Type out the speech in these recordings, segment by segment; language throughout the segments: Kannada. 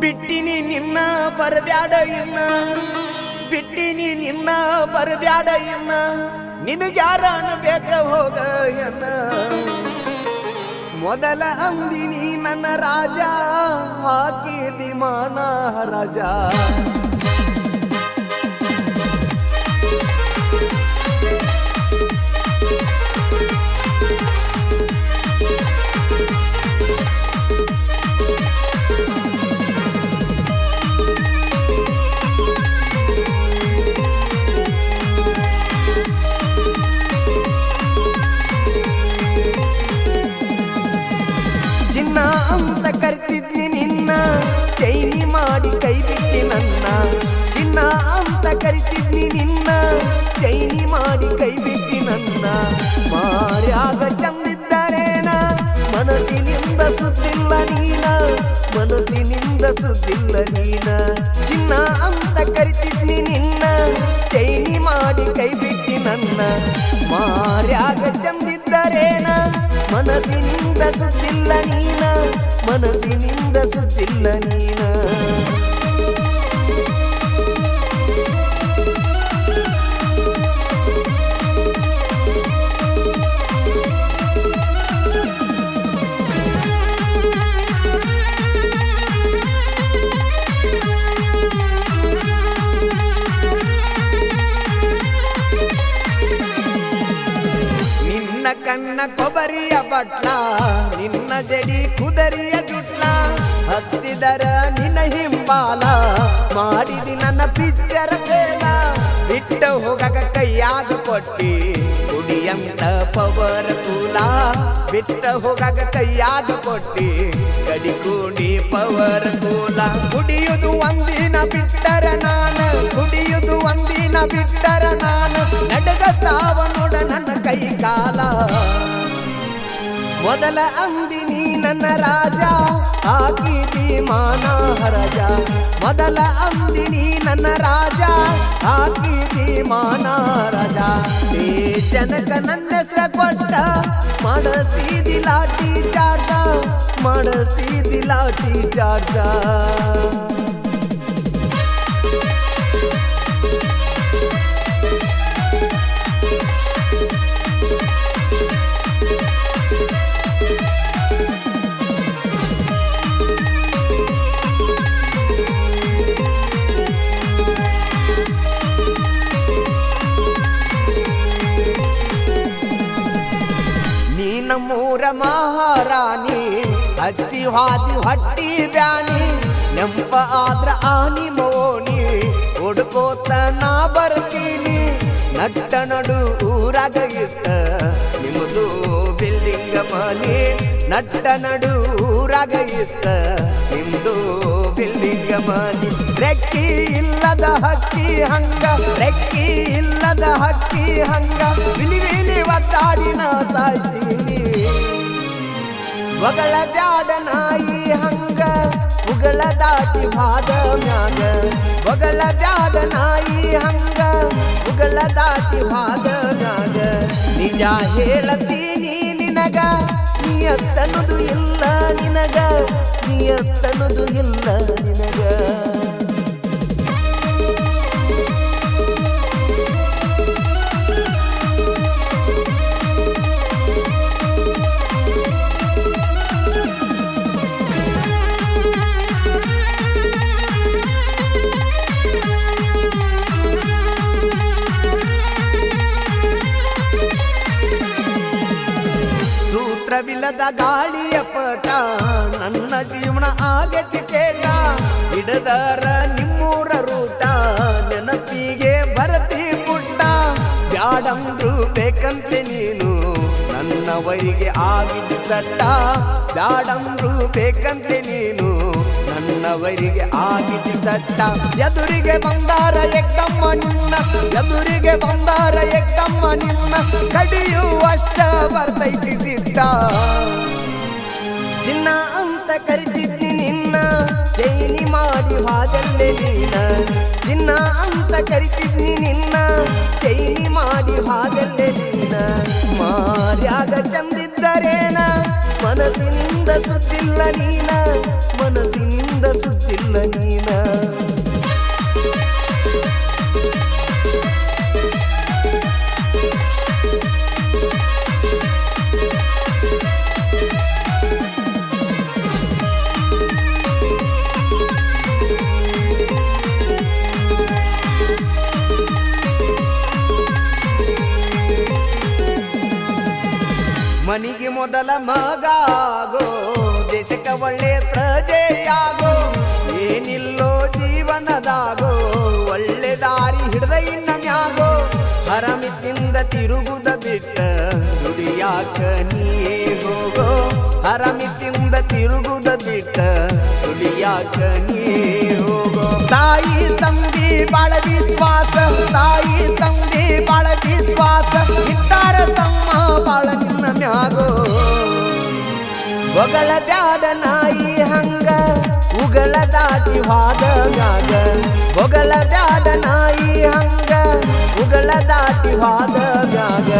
ಬಿಟ್ಟಿನಿ ನಿನ್ನ ಬರಬ್ಯಾಡ ಇನ್ನ ಬಿಟ್ಟಿನಿ ನಿನ್ನ ಬರಬ್ಯಾಡ ಇನ್ನ ನಿನಗ್ಯಾರ ಅನ್ಬೇಕ ಹೋಗ ಎನ್ನ ಮೊದಲ ಅಂದಿನಿ ನನ್ನ ರಾಜ ಹಾಕಿದಿ ಮಾನ ರಾಜ ಅಂತ ಕರ್ತಿದ್ನಿ ನಿನ್ನ ಚೈನಿ ಮಾಡಿ ಕೈ ಬಿಟ್ಟಿ ನನ್ನ ಚಿನ್ನ ಅಂತ ಕರಿತಿದ್ನಿ ನಿನ್ನ ಚೈನಿ ಮಾಡಿ ಕೈ ಬಿಟ್ಟಿ ನನ್ನ ಮಾರ್ಯಾಗ ಚಂದಿದ್ದರೇನ ಮನಸ್ಸಿನಿಂದ ಸುದ್ದಿಲ್ಲ ನೀನ ಮನಸ್ಸಿನಿಂದ ಸುದ್ದಿಲ್ಲ ನೀನ ಚಿನ್ನ ಅಂತ ಕರಿತಿದ್ನಿ ನಿನ್ನ ಚೈನಿ ಮಾಡಿ ಕೈ ಬಿಟ್ಟಿ ನನ್ನ ಮಾರ್ಯಾಗ ಚಂದಿದ್ದರೇನ ಮನಸ್ಸಿನಿಂದ ಸುದ್ದಿಲ್ಲ ನೀನ ಮನಸ್ಸಿನಿಂದ ಸುದ್ದಿಲ್ಲ ನೀನ ಕಣ್ಣ ಕೊಬರಿಯ ಬಟ್ಲ ನಿನ್ನ ಜಡಿ ಕುದರಿಯ ಜುಟ್ಲ ಹತ್ತಿದರ ನಿನ್ನ ಹಿಂಬಾಲ ಮಾಡಿದಿ ನನ್ನ ಪಿಚ್ಚರ ಬೇಲ ಬಿಟ್ಟ ಹೋಗಕ ಕೈಯಾಗ ಕೊಟ್ಟಿ ಕುಡಿಯಂತ ಪವರ್ ಕೂಲ ಬಿಟ್ಟ ಹೋಗಕ ಕೈಯಾಗ ಕೊಟ್ಟಿ ಕಡಿಕೂಡಿ ಪವರ್ ಕೂಲ ಕುಡಿಯುವುದು ಒಂದಿನ ಬಿಟ್ಟರ ನಾನು ಕುಡಿಯುವುದು ಒಂದಿನ ಬಿಟ್ಟರ ನಾನು ನಡಗತಾವ ನೋಡ ನನ್ನ ಕೈ ಕಾಲ ಮೊದಲ ಅಂದಿನಿ ನನ್ನ ರಾಜ ಹಾಕಿದಿ ಮಾನ ರಾಜ ಮೊದಲ ಅಂದಿನಿ ನನ್ನ ರಾಜ ಹಾಕಿದಿ ಮಾನ ರಾಜ ದೇಶನಕ ನನ್ನ ಹೆಸರ ಕೊಟ್ಟ ಮಾಡಸಿದಿ ಲಾಠಿ ಚಾರ್ಜ ಮಾಡಸಿದಿ ಲಾಠಿ ಚಾರ್ಜ ನಮ್ಮೂರ ಮಹಾರಾಣಿ ಹಚ್ಚಿ ಹಾದಿ ಹಟ್ಟಿ ಬ್ಯಾನಿ ನೆಂಪ ಆದ್ರ ಆನಿ ಮೋನಿ ಹುಡ್ಕೋತ ನಾ ಬರ್ತೀನಿ ನಟ್ಟ ನಡು ಊರಾಗ ಇತ್ತ ನಿಮ್ಮದು ಬಿಲ್ಡಿಂಗ್ ಮನಿ ನಟ್ಟ ನಡು ಊರಾಗ ಇತ್ತ ನಿಮ್ದು ಬಿಲ್ಡಿಂಗ್ ಮನಿ ರೆಕ್ಕಿ ಇಲ್ಲದ ಹಕ್ಕಿ ಹಂಗ ರೆಕ್ಕಿ ಇಲ್ಲದ ಹಕ್ಕಿ ಹಂಗ ಬಿಲಿ ಬಿಲಿ ಒತ್ತಾಡಿನ ಸಾಯ್ತೀನಿ ಒಗಳ ಬ್ಯಾಡ ನಾಯಿ ಹಂಗ ಉಗಳ ದಾಟಿ ಭಾದ ಮ್ಯಾಗ ಒಗಳ ಬ್ಯಾಡ ನಾಯಿ ಹಂಗ ಉಗಳ ದಾಟಿ ಭಾದ ಮ್ಯಾಗ ನಿಜ ಹೇಳತೀನಿ ನಿನಗ ನಿಯತ್ತನುದು ಇಲ್ಲ ನಿನಗ ನಿಯತ್ತನುದು ಇಲ್ಲ ನಿನಗ ಸೂತ್ರವಿಲ್ಲದ ಗಾಳಿಯ ಪಟ ನನ್ನ ಜೀವನ ಆಗತಿ ಕೇಟ ಹಿಡದರ ನಿಮ್ಮೂರ ರೂಟ ನೆನಪಿಗೆ ಬರತಿ ಪುಟ್ಟ ಬ್ಯಾಡಂದ್ರು ಬೇಕಂತೆ ನೀನು ನನ್ನವರಿಗೆ ಆಗಿದ್ದ ಸಟ್ಟ ಬ್ಯಾಡಂದ್ರು ಬೇಕಂತೆ ನೀನು ನನ್ನವರಿಗೆ ಆಗಿದ್ದ ಸಟ್ಟ ಎದುರಿಗೆ ಬಂದಾರ ಎಕ್ಕಮ್ಮ ನಿನ್ನ ಎದುರಿಗೆ ಬಂದಾರ ಎಕ್ಕಮ್ಮ ನಿನ್ನ ಕಡಿಯುವಷ್ಟ ಬರ್ತೈತಿ ಸಿಟ್ಟ ಚಿನ್ನ ಅಂತ ಕರಿತಿದ್ದಿ ನಿನ್ನ ಚೈನಿ ಮಾಡಿ ಹಾದಲ್ಲೇ ನೀನ ಚಿನ್ನ ಅಂತ ಕರಿತಿದ್ನಿ ನಿನ್ನ ಚೈನಿ ಮಾಡಿ ಹಾದಲ್ಲೇ ನೀನ ಮಾರ್ಯಾಗ ಚಂದಿದ್ದರೇನ ಮನಸ್ಸಿನಿಂದ ಸುತ್ತಿಲ್ಲ ನೀನ ಮನಸ್ಸಿನಿಂದ ಸುತ್ತಿಲ್ಲ ಇಲ್ಲ ನೀನ ಮನಿಗೆ ಮೊದಲ ಮಗಾಗೋ ದೇಶಕ್ಕೆ ಒಳ್ಳೆ ಪ್ರಜೆಯಾಗೋ ಏನಿಲ್ಲೋ ಜೀವನದಾಗೋ ಒಳ್ಳೆ ದಾರಿ ಹಿಡ್ದ ಇನ್ನ ಮ್ಯಾಗೋ ಹರಮಿತಿಂದ ತಿರುಗುದ ಬಿಟ್ಟ ದುಡಿಯಾಕ ನೀಯೇ ಹೋಗೋ ಹರಮಿತಿಂದ ತಿರುಗುದ ಬಿಟ್ಟ ದುಡಿಯಾಕ ನೀಯೇ ಹೋಗೋ ತಾಯಿ ತಂದೆ ಬಾಳ ವಿಶ್ವಾಸ ತಾಯಿ ತಂದೆ ಬಾಳ ವಿಶ್ವಾಸ ಇಟ್ಟಾರ ತಮ್ಮ ಬಾಳ ನಿನ್ನ ಮ್ಯಾಗೋ ಒಗಳ ಬ್ಯಾಡ ನಾಯಿ ಹಂಗ ಉಗಳ ದಾಟಿ ಹಾದ ಮ್ಯಾಗ ಒಗಳ ಬ್ಯಾಡ ನಾಯಿ ಹಂಗ ಉಗಳ ದಾಟಿ ಹಾದ ಮ್ಯಾಗ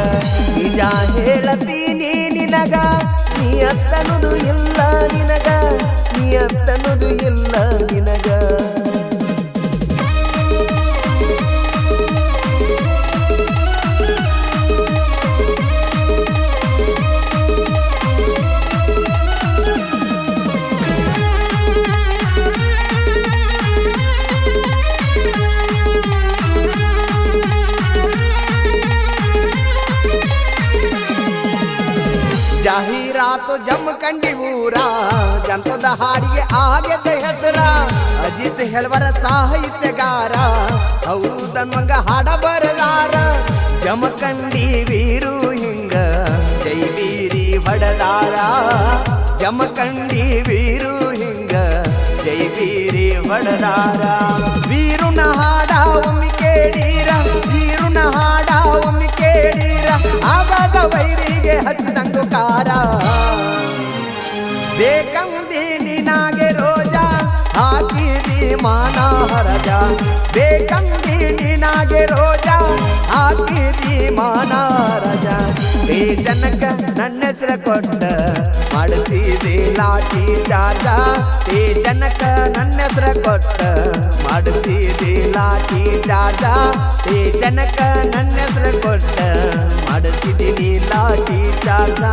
ನಿಜ ಹೇಳತೀನಿ ನಿನಗ ನೀ ಅತ್ತನುದು ಇಲ್ಲ ನಿನಗ ನೀ ಅತ್ತನುದು ಇಲ್ಲ ನಿನಗ ಜಾಹೀರಾತು ಜಮಖಂಡಿ ಊರ ಜನಪದ ಹಾಡಿಗೆ ಆಗದೆ ಹೆಸರ ಅಜಿತ್ ಹೆಳ್ವರ ಸಾಹಿತ್ಯಗಾರ ಹೌದನ್ವಂಗ ಹಾಡ ಬರದಾರ ಜಮಖಂಡಿ ವೀರು ಹಿಂಗ ಜೈ ವೀರಿ ಹೊಡದಾರ ಜಮಖಂಡಿ ವೀರು ಹಿಂಗ ಜೈ ವೀರಿ ಹೊಡದಾರ ವೀರುನ ಹಾಡ ಒಮ್ಮೆ ಕೇಳೀರ ವೀರುನ ಹಾಡ ಒಮ್ಮೆ ಕೇಳೀರ ಆಗಾಗ ವೈರಿಗೆ ಹಚ್ಚಿದಂಗು ಕಾರ ಬೇಕಂದಿ ನಿನಾಗೆ ರೋಜಾ ಹಾಕಿದಿ ಮಾನ ಹರಜ ಬೇಕಂದಿ ನಿನಾಗೆ ರೋಜಾ ಹಾಕಿದಿ ಮಾನ ಹರಜ ಜನಕ ನನ್ನ ಹೆಸರ ಕೊಟ್ಟ ಮಾಡಿಸಿದೆ ಲಾಠಿ ಚಾರ್ಜ ಜನಕ ನನ್ನ ಹೆಸರ ಕೊಟ್ಟ ಮಾಡಿಸಿದೆ ಲಾಠಿ ಚಾರ್ಜ ಜನಕ ನನ್ನ ಹೆಸರ ಕೊಟ್ಟ ಮಾಡಿಸಿದ್ದೀನಿ ಲಾಠಿ ಚಾರ್ಜ